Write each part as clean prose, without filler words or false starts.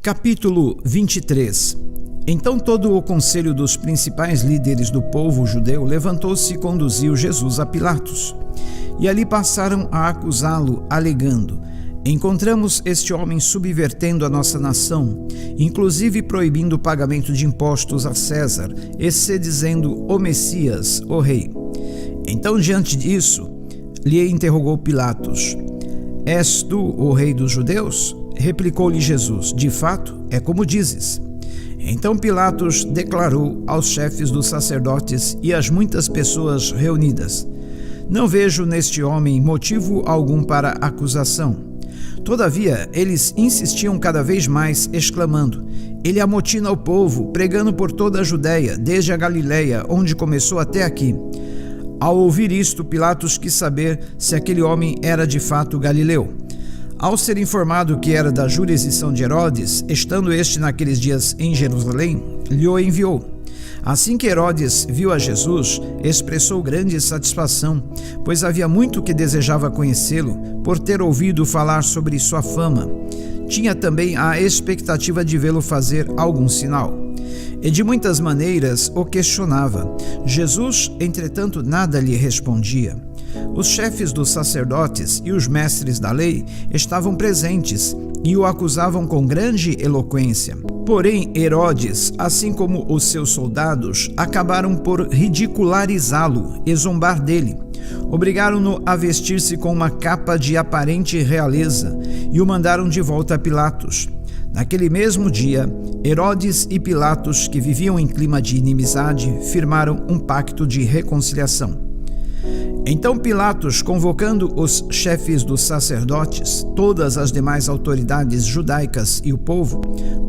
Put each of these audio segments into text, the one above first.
Capítulo 23. Então todo o conselho dos principais líderes do povo judeu levantou-se e conduziu Jesus a Pilatos. E ali passaram a acusá-lo, alegando: encontramos este homem subvertendo a nossa nação, inclusive proibindo o pagamento de impostos a César, e se dizendo o Messias, o rei. Então, diante disso, lhe interrogou Pilatos: és tu o rei dos judeus? Replicou-lhe Jesus: de fato, é como dizes. Então Pilatos declarou aos chefes dos sacerdotes e às muitas pessoas reunidas: não vejo neste homem motivo algum para acusação. Todavia, eles insistiam cada vez mais, exclamando: ele amotina o povo, pregando por toda a Judéia, desde a Galileia, onde começou até aqui. Ao ouvir isto, Pilatos quis saber se aquele homem era de fato galileu. Ao ser informado que era da jurisdição de Herodes, estando este naqueles dias em Jerusalém, lhe o enviou. Assim que Herodes viu a Jesus, expressou grande satisfação, pois havia muito que desejava conhecê-lo, por ter ouvido falar sobre sua fama. Tinha também a expectativa de vê-lo fazer algum sinal. E de muitas maneiras o questionava. Jesus, entretanto, nada lhe respondia. Os chefes dos sacerdotes e os mestres da lei estavam presentes e o acusavam com grande eloquência. Porém, Herodes, assim como os seus soldados, acabaram por ridicularizá-lo e zombar dele. Obrigaram-no a vestir-se com uma capa de aparente realeza e o mandaram de volta a Pilatos. Naquele mesmo dia, Herodes e Pilatos, que viviam em clima de inimizade, firmaram um pacto de reconciliação. Então Pilatos, convocando os chefes dos sacerdotes, todas as demais autoridades judaicas e o povo,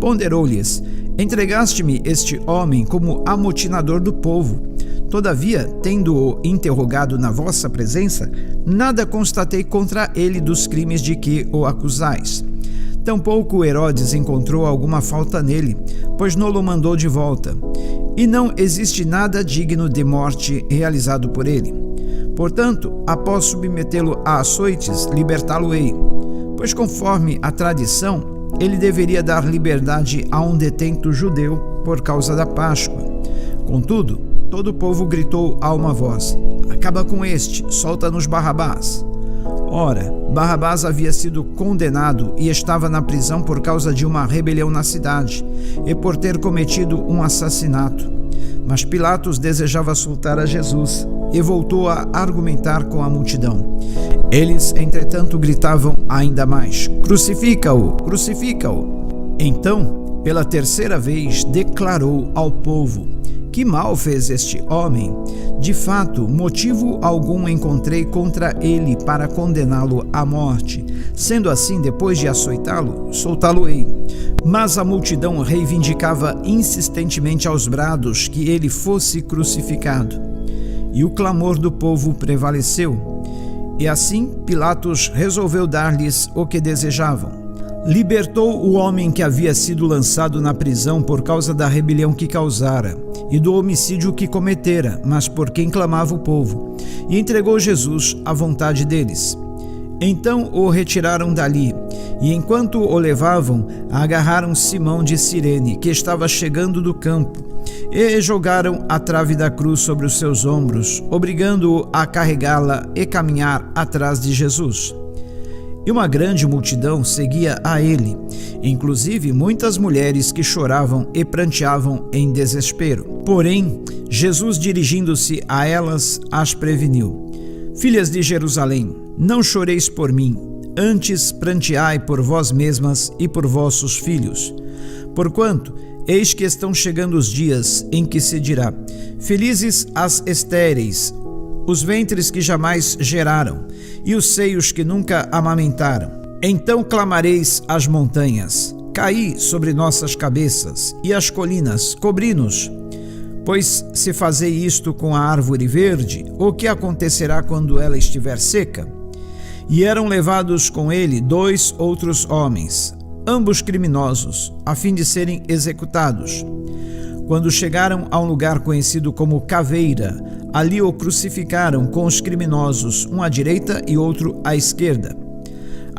ponderou-lhes: entregaste-me este homem como amotinador do povo. Todavia, tendo-o interrogado na vossa presença, nada constatei contra ele dos crimes de que o acusais. Tampouco Herodes encontrou alguma falta nele, pois não-lo mandou de volta. E não existe nada digno de morte realizado por ele. Portanto, após submetê-lo a açoites, libertá-lo-ei, pois conforme a tradição, ele deveria dar liberdade a um detento judeu por causa da Páscoa. Contudo, todo o povo gritou a uma voz: acaba com este, solta-nos Barrabás. Ora, Barrabás havia sido condenado e estava na prisão por causa de uma rebelião na cidade e por ter cometido um assassinato. Mas Pilatos desejava soltar a Jesus e voltou a argumentar com a multidão. Eles, entretanto, gritavam ainda mais: crucifica-o, crucifica-o. Então, pela terceira vez, declarou ao povo: que mal fez este homem? De fato, motivo algum encontrei contra ele para condená-lo à morte. Sendo assim, depois de açoitá-lo, soltá-lo-ei. Mas a multidão reivindicava insistentemente aos brados que ele fosse crucificado. E o clamor do povo prevaleceu. E assim Pilatos resolveu dar-lhes o que desejavam. Libertou o homem que havia sido lançado na prisão por causa da rebelião que causara e do homicídio que cometera, mas por quem clamava o povo, e entregou Jesus à vontade deles. Então o retiraram dali, e enquanto o levavam, agarraram Simão de Cirene, que estava chegando do campo, e jogaram a trave da cruz sobre os seus ombros, obrigando-o a carregá-la e caminhar atrás de Jesus. E uma grande multidão seguia a ele, inclusive muitas mulheres que choravam e pranteavam em desespero. Porém, Jesus, dirigindo-se a elas, as preveniu: filhas de Jerusalém, não choreis por mim, antes pranteai por vós mesmas e por vossos filhos. Porquanto, eis que estão chegando os dias em que se dirá: felizes as estéreis, os ventres que jamais geraram, e os seios que nunca amamentaram. Então clamareis às montanhas: caí sobre nossas cabeças, e às colinas: cobri-nos. Pois se fazei isto com a árvore verde, o que acontecerá quando ela estiver seca? E eram levados com ele 2 outros homens, ambos criminosos, a fim de serem executados. Quando chegaram a um lugar conhecido como Caveira, ali o crucificaram com os criminosos, um à direita e outro à esquerda.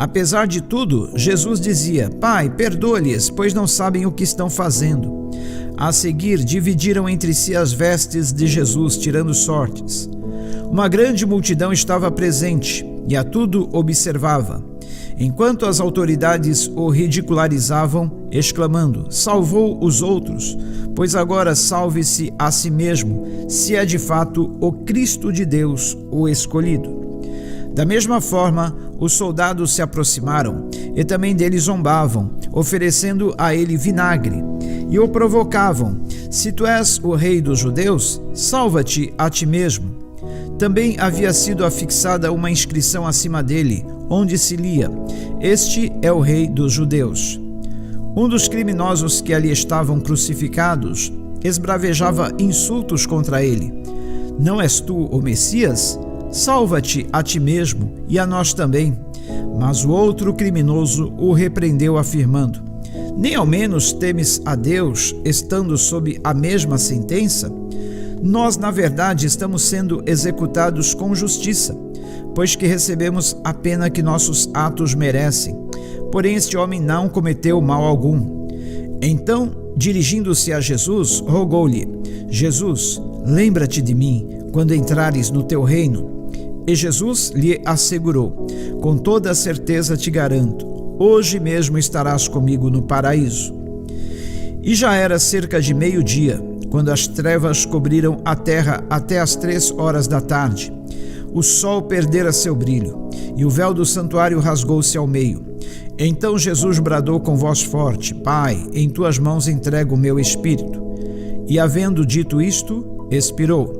Apesar de tudo, Jesus dizia: Pai, perdoa-lhes, pois não sabem o que estão fazendo. A seguir, dividiram entre si as vestes de Jesus, tirando sortes. Uma grande multidão estava presente e a tudo observava, enquanto as autoridades o ridicularizavam, exclamando: Salvou os outros, pois agora salve-se a si mesmo, se é de fato o Cristo de Deus, o escolhido. Da mesma forma, os soldados se aproximaram e também dele zombavam, oferecendo a ele vinagre, e o provocavam: Se tu és o rei dos judeus, salva-te a ti mesmo. Também havia sido afixada uma inscrição acima dele, onde se lia: Este é o rei dos judeus. Um dos criminosos que ali estavam crucificados esbravejava insultos contra ele: Não és tu o Messias? Salva-te a ti mesmo e a nós também. Mas o outro criminoso o repreendeu, afirmando: Nem ao menos temes a Deus, estando sob a mesma sentença? Nós, na verdade, estamos sendo executados com justiça, pois que recebemos a pena que nossos atos merecem. Porém, este homem não cometeu mal algum. Então, dirigindo-se a Jesus, rogou-lhe: Jesus, lembra-te de mim quando entrares no teu reino. E Jesus lhe assegurou: Com toda a certeza te garanto, hoje mesmo estarás comigo no paraíso. E já era cerca de meio-dia, quando as trevas cobriram a terra até as 3 horas da tarde. O sol perdera seu brilho, e o véu do santuário rasgou-se ao meio. Então Jesus bradou com voz forte: Pai, em tuas mãos entrego o meu espírito. E havendo dito isto, expirou.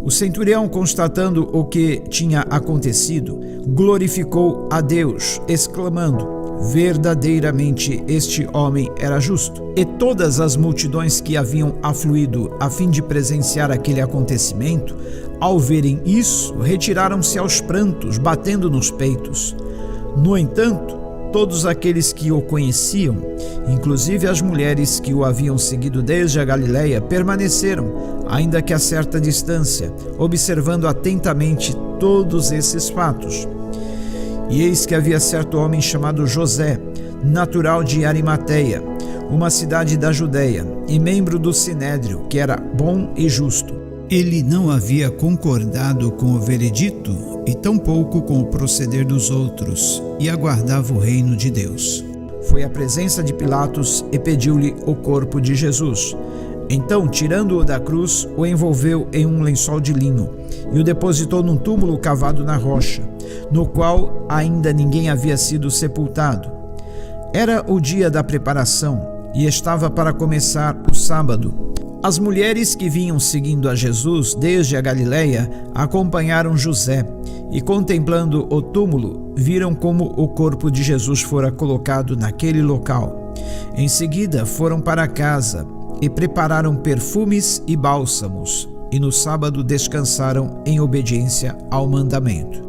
O centurião, constatando o que tinha acontecido, glorificou a Deus, exclamando: Verdadeiramente este homem era justo. E todas as multidões que haviam afluído a fim de presenciar aquele acontecimento, ao verem isso, retiraram-se aos prantos, batendo nos peitos. No entanto, todos aqueles que o conheciam, inclusive as mulheres que o haviam seguido desde a Galileia, permaneceram, ainda que a certa distância, observando atentamente todos esses fatos. E eis que havia certo homem chamado José, natural de Arimateia, uma cidade da Judeia, e membro do Sinédrio, que era bom e justo. Ele não havia concordado com o veredito e tampouco com o proceder dos outros, e aguardava o reino de Deus. Foi à presença de Pilatos e pediu-lhe o corpo de Jesus. Então, tirando-o da cruz, o envolveu em um lençol de linho e o depositou num túmulo cavado na rocha, no qual ainda ninguém havia sido sepultado. Era o dia da preparação e estava para começar o sábado. As mulheres que vinham seguindo a Jesus desde a Galileia acompanharam José e, contemplando o túmulo, viram como o corpo de Jesus fora colocado naquele local. Em seguida, foram para casa e prepararam perfumes e bálsamos, e no sábado descansaram em obediência ao mandamento.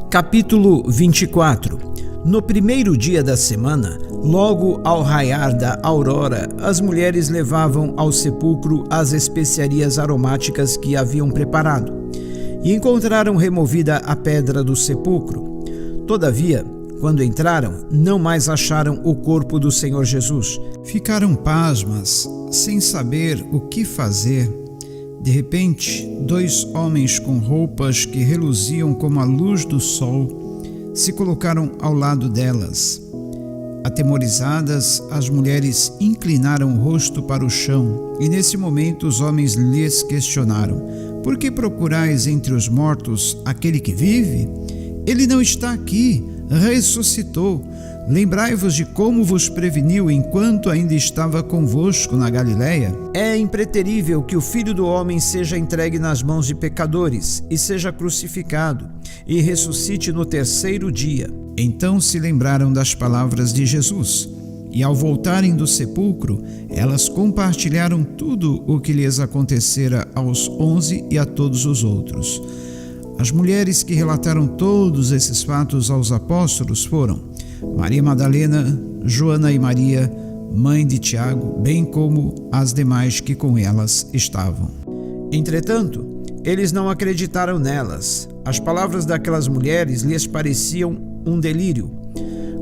Capítulo 24. No primeiro dia da semana, logo ao raiar da aurora, as mulheres levavam ao sepulcro as especiarias aromáticas que haviam preparado, e encontraram removida a pedra do sepulcro. Todavia, quando entraram, não mais acharam o corpo do Senhor Jesus. Ficaram pasmas, sem saber o que fazer. De repente, 2 homens com roupas que reluziam como a luz do sol se colocaram ao lado delas. Atemorizadas, as mulheres inclinaram o rosto para o chão, e nesse momento os homens lhes questionaram: Por que procurais entre os mortos aquele que vive? Ele não está aqui, ressuscitou. Lembrai-vos de como vos preveniu enquanto ainda estava convosco na Galileia. É impreterível que o Filho do Homem seja entregue nas mãos de pecadores e seja crucificado e ressuscite no 3º dia. Então se lembraram das palavras de Jesus, e ao voltarem do sepulcro, elas compartilharam tudo o que lhes acontecera aos 11 e a todos os outros. As mulheres que relataram todos esses fatos aos apóstolos foram Maria Madalena, Joana e Maria, mãe de Tiago, bem como as demais que com elas estavam. Entretanto, eles não acreditaram nelas. As palavras daquelas mulheres lhes pareciam um delírio.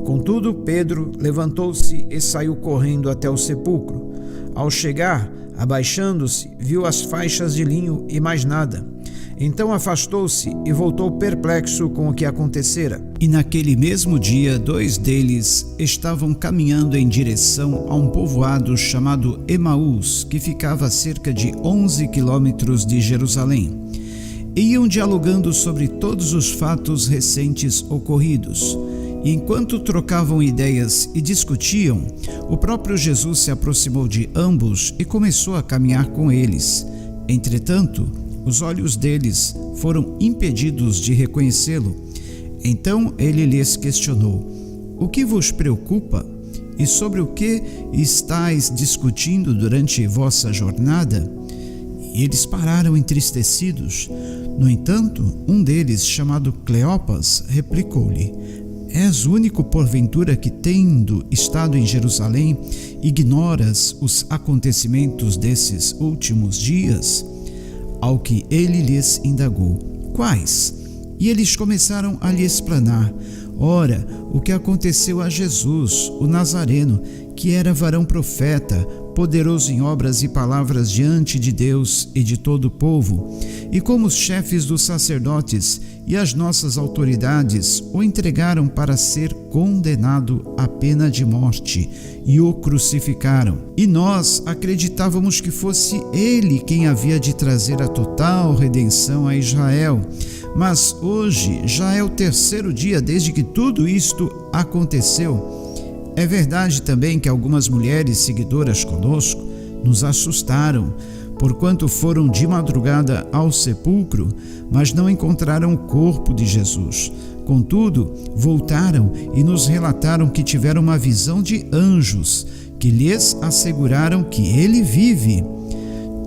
Contudo, Pedro levantou-se e saiu correndo até o sepulcro. Ao chegar, abaixando-se, viu as faixas de linho e mais nada. Então afastou-se e voltou perplexo com o que acontecera. E naquele mesmo dia, 2 deles estavam caminhando em direção a um povoado chamado Emaús, que ficava a cerca de 11 quilômetros de Jerusalém. E iam dialogando sobre todos os fatos recentes ocorridos. E enquanto trocavam ideias e discutiam, o próprio Jesus se aproximou de ambos e começou a caminhar com eles. Entretanto, os olhos deles foram impedidos de reconhecê-lo. Então ele lhes questionou: o que vos preocupa? E sobre o que estáis discutindo durante vossa jornada? E eles pararam entristecidos. No entanto, um deles, chamado Cleopas, replicou-lhe: és o único porventura que, tendo estado em Jerusalém, ignoras os acontecimentos desses últimos dias? Ao que ele lhes indagou: quais? E eles começaram a lhe explanar: ora, o que aconteceu a Jesus, o Nazareno, que era varão profeta, poderoso em obras e palavras diante de Deus e de todo o povo, e como os chefes dos sacerdotes e as nossas autoridades o entregaram para ser condenado à pena de morte e o crucificaram. E nós acreditávamos que fosse ele quem havia de trazer a total redenção a Israel. Mas hoje já é o 3º dia desde que tudo isto aconteceu. É verdade também que algumas mulheres seguidoras conosco nos assustaram, porquanto foram de madrugada ao sepulcro, mas não encontraram o corpo de Jesus. Contudo, voltaram e nos relataram que tiveram uma visão de anjos, que lhes asseguraram que ele vive.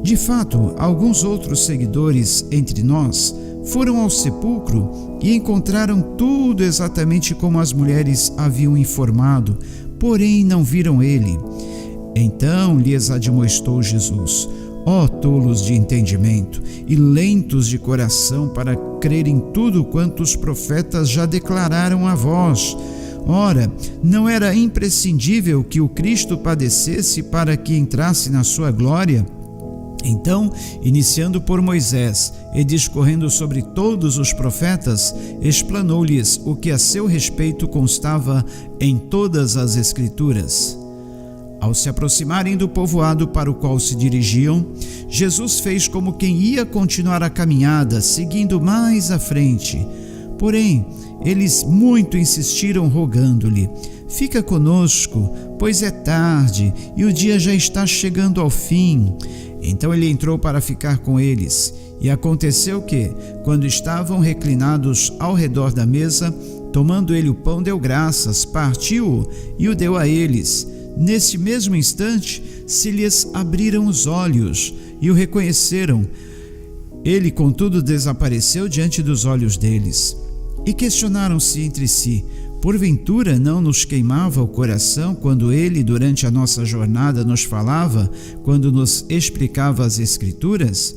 De fato, alguns outros seguidores entre nós foram ao sepulcro e encontraram tudo exatamente como as mulheres haviam informado, porém não viram ele. Então lhes admoestou Jesus: ó tolos de entendimento e lentos de coração para crer em tudo quanto os profetas já declararam a vós. Ora, não era imprescindível que o Cristo padecesse para que entrasse na sua glória? Então, iniciando por Moisés e discorrendo sobre todos os profetas, explanou-lhes o que a seu respeito constava em todas as Escrituras. Ao se aproximarem do povoado para o qual se dirigiam, Jesus fez como quem ia continuar a caminhada, seguindo mais à frente. Porém, eles muito insistiram, rogando-lhe: fica conosco, pois é tarde e o dia já está chegando ao fim. Então ele entrou para ficar com eles. E aconteceu que, quando estavam reclinados ao redor da mesa, tomando ele o pão, deu graças, partiu-o e o deu a eles. Nesse mesmo instante, se lhes abriram os olhos e o reconheceram. Ele, contudo, desapareceu diante dos olhos deles. E questionaram-se entre si: porventura não nos queimava o coração quando ele, durante a nossa jornada, nos falava, quando nos explicava as Escrituras?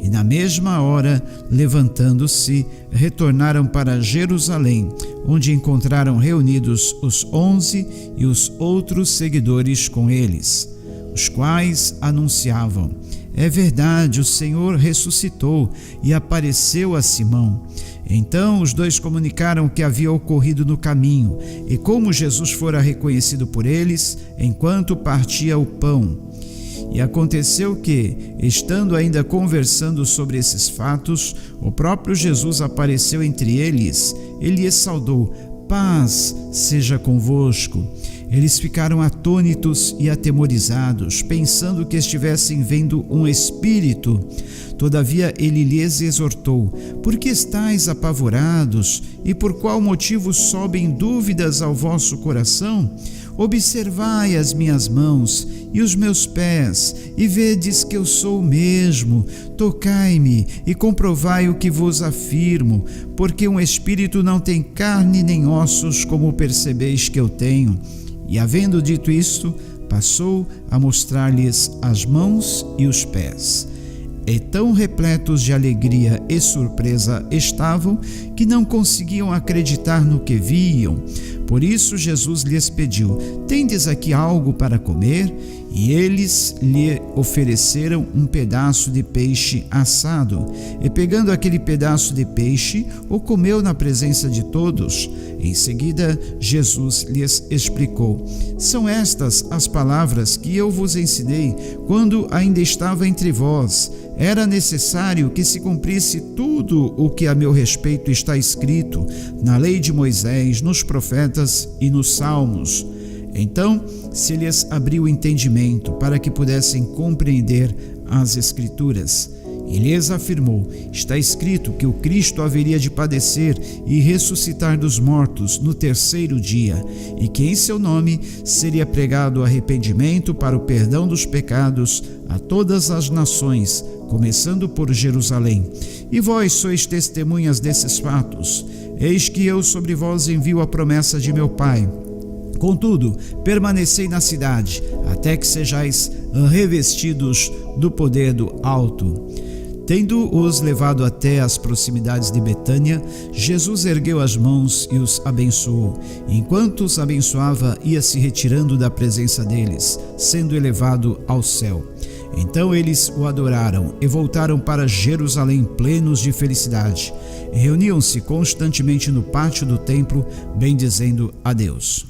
E na mesma hora, levantando-se, retornaram para Jerusalém, onde encontraram reunidos os 11 e os outros seguidores com eles, os quais anunciavam: é verdade, o Senhor ressuscitou e apareceu a Simão. Então os dois comunicaram o que havia ocorrido no caminho e como Jesus fora reconhecido por eles enquanto partia o pão. E aconteceu que, estando ainda conversando sobre esses fatos, o próprio Jesus apareceu entre eles e lhes saudou: paz seja convosco. Eles ficaram atônitos e atemorizados, pensando que estivessem vendo um espírito. Todavia ele lhes exortou: por que estáis apavorados? E por qual motivo sobem dúvidas ao vosso coração? Observai as minhas mãos e os meus pés, e vedes que eu sou o mesmo. Tocai-me e comprovai o que vos afirmo, porque um espírito não tem carne nem ossos, como percebeis que eu tenho. E havendo dito isto, passou a mostrar-lhes as mãos e os pés. e tão repletos de alegria e surpresa estavam que não conseguiam acreditar no que viam. Por isso Jesus lhes pediu: tendes aqui algo para comer? E eles lhe ofereceram um pedaço de peixe assado. E pegando aquele pedaço de peixe, o comeu na presença de todos. Em seguida, Jesus lhes explicou: são estas as palavras que eu vos ensinei quando ainda estava entre vós. Era necessário que se cumprisse tudo o que a meu respeito está escrito na lei de Moisés, nos profetas e nos salmos. Então se lhes abriu o entendimento para que pudessem compreender as Escrituras. E lhes afirmou: está escrito que o Cristo haveria de padecer e ressuscitar dos mortos no terceiro dia, e que em seu nome seria pregado arrependimento para o perdão dos pecados a todas as nações, começando por Jerusalém. E vós sois testemunhas desses fatos. Eis que eu sobre vós envio a promessa de meu Pai. Contudo, permanecei na cidade, até que sejais revestidos do poder do alto. Tendo-os levado até as proximidades de Betânia, Jesus ergueu as mãos e os abençoou. Enquanto os abençoava, ia se retirando da presença deles, sendo elevado ao céu. Então eles o adoraram e voltaram para Jerusalém plenos de felicidade. Reuniam-se constantemente no pátio do templo, bendizendo a Deus.